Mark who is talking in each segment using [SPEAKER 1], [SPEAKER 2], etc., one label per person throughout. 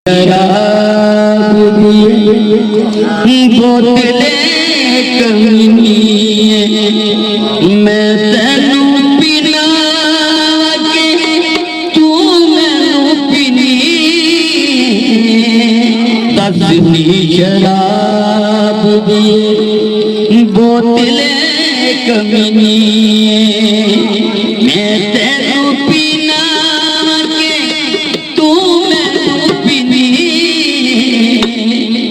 [SPEAKER 1] शराब दिए बोतले कमीनिए मैं तेनू पीना के तू मैनू पीनी दसनी शराब दिए बोतले कमीनिए मैं तेनू पीना के तू मैनू पीनी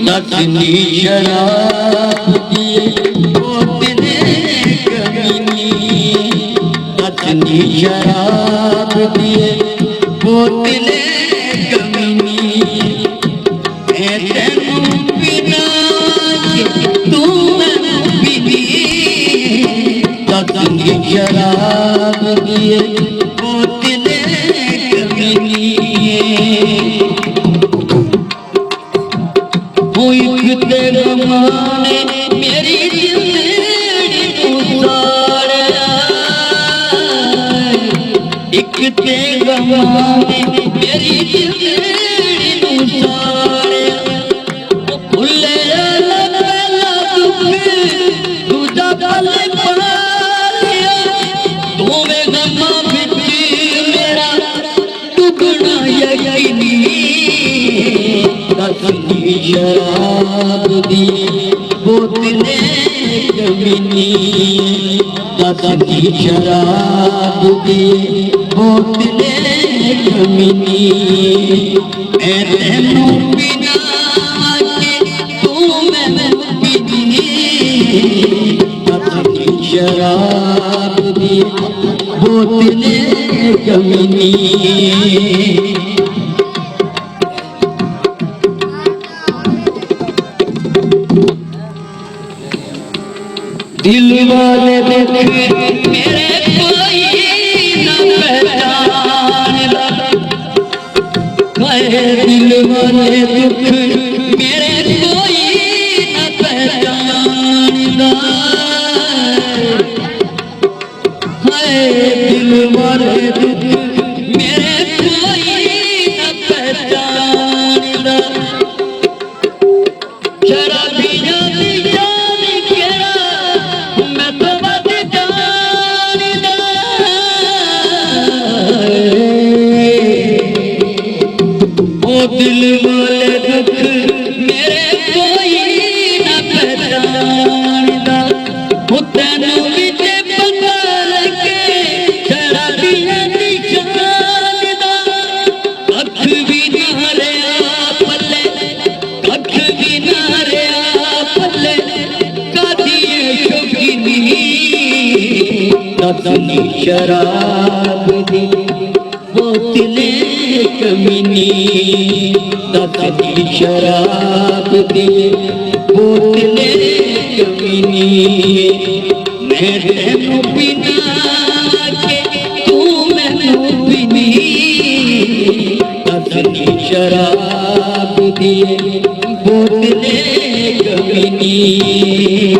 [SPEAKER 1] दसनी शराब दिए बोतले कमीनिए दसनी शराब दिए बोतले कमीनिए मैं तेनू पीना के तू मैनू पीनी दसनी शराब दिए बोतले कमीनिए एक तेरे माने मेरी जिंदगी उतारा एक तेरे माने मेरी जिंदगी उतारा भुले पहला दुख दूजा पल पाया दोवें गमा बिच मेरा टुकड़ा यकीनी दसनी शराब दिए बोतले कमीनिए दसनी शराब दिए बोतले कमीनिए मैं तेनू पीना के तू मैनू पीनी दसनी शराब दिए बोतले कमीनिए दिल वाले दुख मेरे कोई न पहचानदा दिल वाले दुख मेरे कोई न पहचानदा दिल वाले दुख मेरे कोई न पहचानदा शराबियां दी दिल वाले दुख मेरे कोई न पहचानदा तैनू विच पता लगे शराबियां दी शान दा कख भी ना रहा पल्ले कख भी ना रहा पल्ले कादी शौकीनी दसनी शराब दी बोतले कमीनिए दसनी शराब दिए बोतले कमीनिए मैं तेनू पीना के तू मैनू पीनी दसनी शराब दिए बोतले कमीनिए